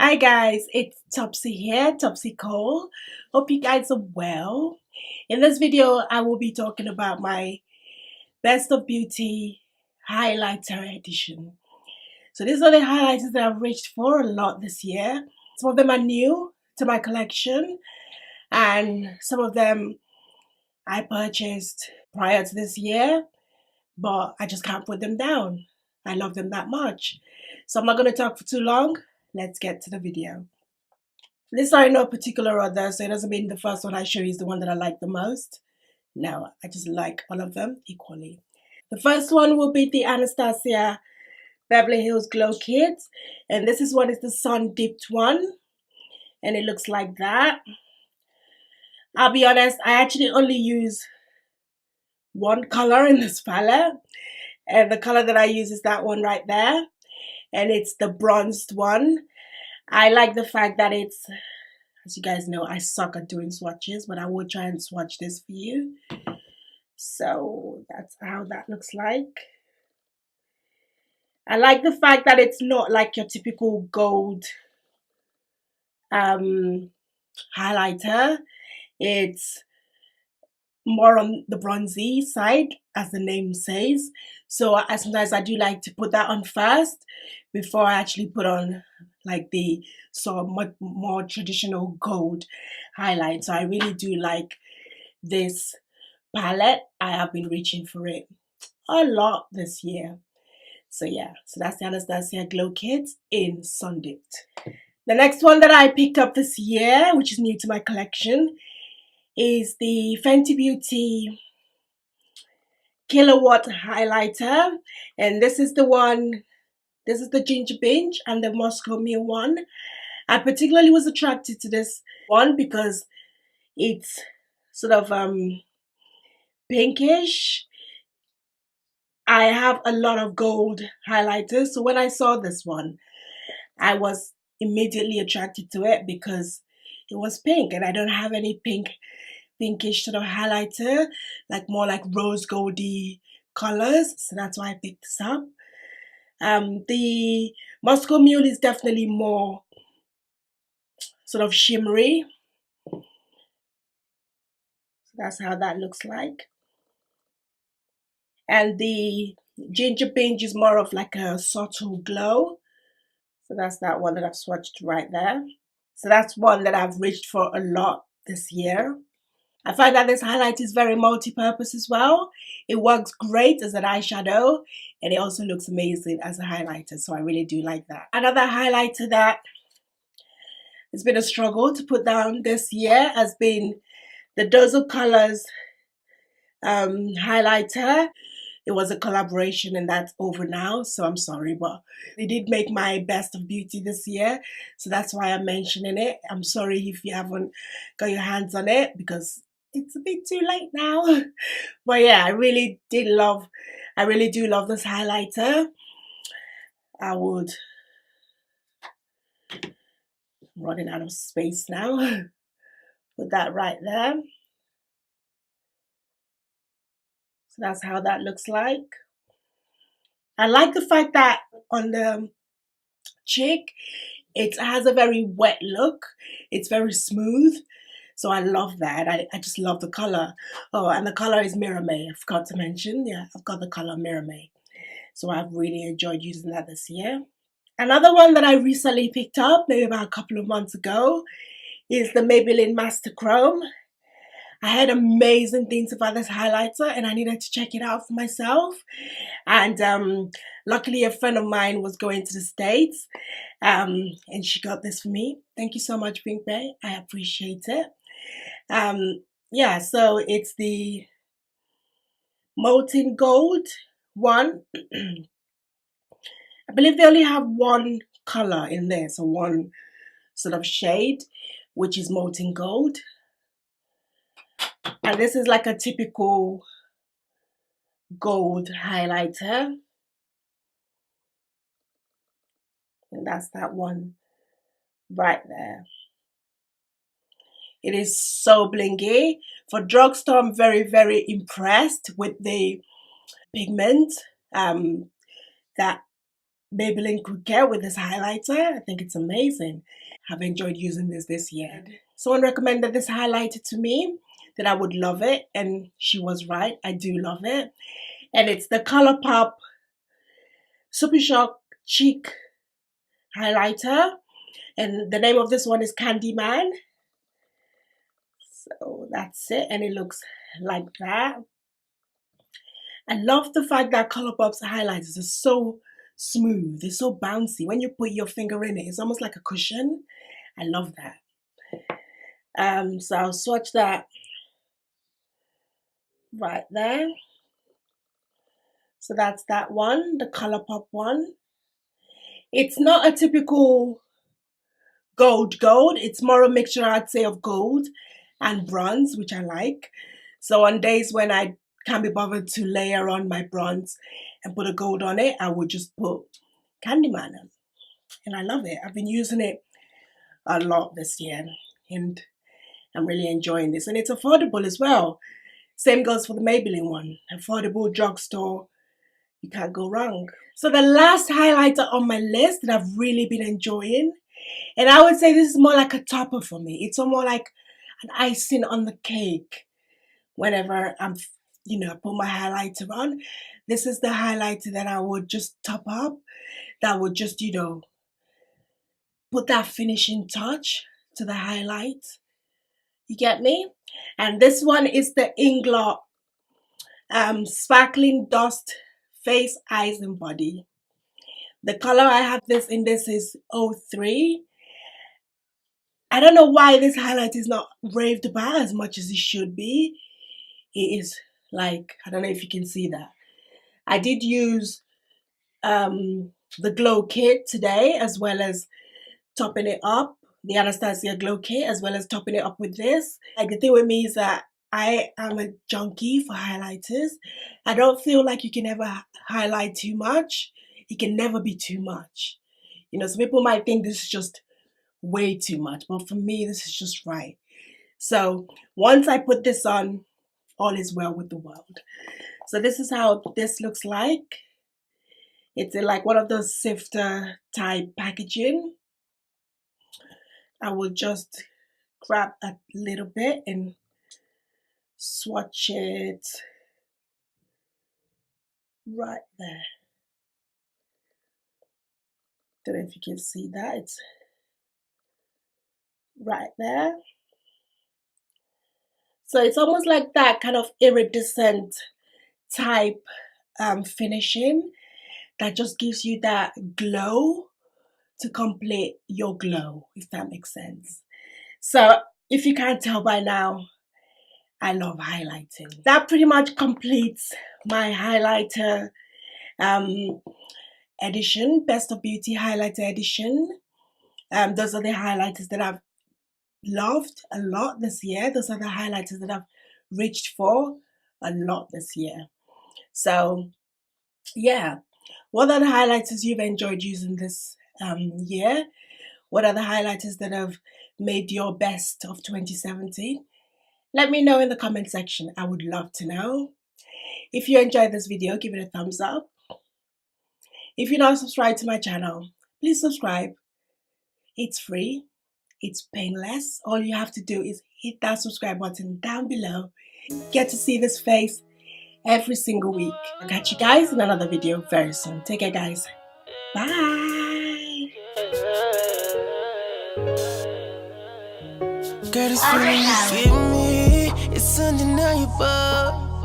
Hi guys, it's Topsy here, Topsy Cole. Hope you guys are well. In this video, I will be talking about my Best of Beauty highlighter edition. So these are the highlighters that I've reached for a lot this year. Some of them are new to my collection and some of them I purchased prior to this year, but I just can't put them down. I love them that much. So I'm not going to talk for too long. Let's get to the video. These are in no particular order, so it doesn't mean the first one I show you is the one that I like the most. No, I just like all of them equally. The first one will be the Anastasia Beverly Hills Glow Kit, and this is what is the sun dipped one, and it looks like that. I'll be honest, I actually only use one color in this palette, and the color that I use is that one right there, and it's the bronzed one. I like the fact that it's, as you guys know, I suck at doing swatches, but I will try and swatch this for you. So that's how that looks like. I like the fact that it's not like your typical gold highlighter. It's more on the bronzy side, as the name says. So sometimes I do like to put that on first before I actually put on like the much more traditional gold highlight. So I really do like this palette. I have been reaching for it a lot this year. So yeah, so that's the Anastasia Glow Kit in Sun Dipped. The next one that I picked up this year, which is new to my collection, is the Fenty Beauty Kilowatt Highlighter. And this is the one, this is the Ginger Binge and the Moscow Mule one. I particularly was attracted to this one because it's sort of pinkish. I have a lot of gold highlighters, so when I saw this one, I was immediately attracted to it because it was pink, and I don't have any pinkish sort of highlighter, like more like rose goldy colors, so that's why I picked this up. The Moscow Mule is definitely more sort of shimmery, so that's how that looks like. And the Ginger Binge is more of like a subtle glow. So that's that one that I've swatched right there. So that's one that I've reached for a lot this year. I find that this highlight is very multi-purpose as well. It works great as an eyeshadow, and it also looks amazing as a highlighter. So I really do like that. Another highlighter that has been a struggle to put down this year has been the Dozo Colors highlighter. It was a collaboration and that's over now, so I'm sorry, but they did make my Best of Beauty this year, so that's why I'm mentioning it. I'm sorry if you haven't got your hands on it because it's a bit too late now. But yeah, I really do love this highlighter. I'm running out of space now. Put that right there. So that's how that looks like. I like the fact that on the cheek, it has a very wet look. It's very smooth. So I love that. I just love the color. Oh, and the color is Mirror May. I forgot to mention. Yeah, I've got the color Mirror May. So I've really enjoyed using that this year. Another one that I recently picked up, maybe about a couple of months ago, is the Maybelline Master Chrome. I heard amazing things about this highlighter and I needed to check it out for myself. And luckily a friend of mine was going to the States and she got this for me. Thank you so much, Pink Bay. I appreciate it. Yeah, so it's the Molten Gold one. I believe they only have one color in there, so one sort of shade, which is Molten Gold. And this is like a typical gold highlighter. And that's that one right there. It is so blingy. For drugstore, I'm very, very impressed with the pigment that Maybelline could get with this highlighter. I think it's amazing. I've enjoyed using this year. Someone recommended this highlighter to me, that I would love it, and she was right. I do love it. And it's the ColourPop Super Shock Cheek highlighter, and the name of this one is Candyman. So that's it, and it looks like that. I love the fact that ColourPop's highlighters are so smooth, they're so bouncy. When you put your finger in it, it's almost like a cushion. I love that. So I'll swatch that right there. So that's that one, the ColourPop one. It's not a typical gold, it's more a mixture, I'd say, of gold and bronze, which I like. So on days when I can't be bothered to layer on my bronze and put a gold on it, I would just put Candyman on. And I love it. I've been using it a lot this year, and I'm really enjoying this. And it's affordable as well. Same goes for the Maybelline one. Affordable, drugstore, you can't go wrong. So the last highlighter on my list that I've really been enjoying, and I would say this is more like a topper for me. It's more like an icing on the cake whenever I'm, I put my highlighter on. This is the highlighter that I would just top up, that would just, put that finishing touch to the highlight. You get me? And this one is the Engler Sparkling Dust Face, Eyes and Body. The color I have this in is 03. I don't know why this highlight is not raved about as much as it should be. It is like, I don't know if you can see that. I did use the glow kit today, as well as topping it up, the Anastacio glow kit, as well as topping it up with this. Like, the thing with me is that I am a junkie for highlighters. I don't feel like you can ever highlight too much. It can never be too much. Some people might think this is just way too much, but for me, this is just right. So once I put this on, all is well with the world. So this is how this looks like. It's in like one of those sifter type packaging. I will just grab a little bit and swatch it right there. Don't know if you can see that. It's right there. So it's almost like that kind of iridescent type finishing that just gives you that glow to complete your glow, if that makes sense. So if you can't tell by now, I love highlighting. That pretty much completes my highlighter edition, Best of Beauty highlighter edition. Those are the highlighters that I've loved a lot this year. Those are the highlighters that I've reached for a lot this year. So yeah, what are the highlighters you've enjoyed using this year? What are the highlighters that have made your best of 2017? Let me know in the comment section. I would love to know. If you enjoyed this video, give it a thumbs up. If you're not subscribed to my channel, please subscribe. It's free. It's painless. All you have to do is hit that subscribe button down below. Get to see this face every single week. I'll catch you guys in another video very soon. Take care, guys. Bye. Girl, this feeling you give me, it's undeniable.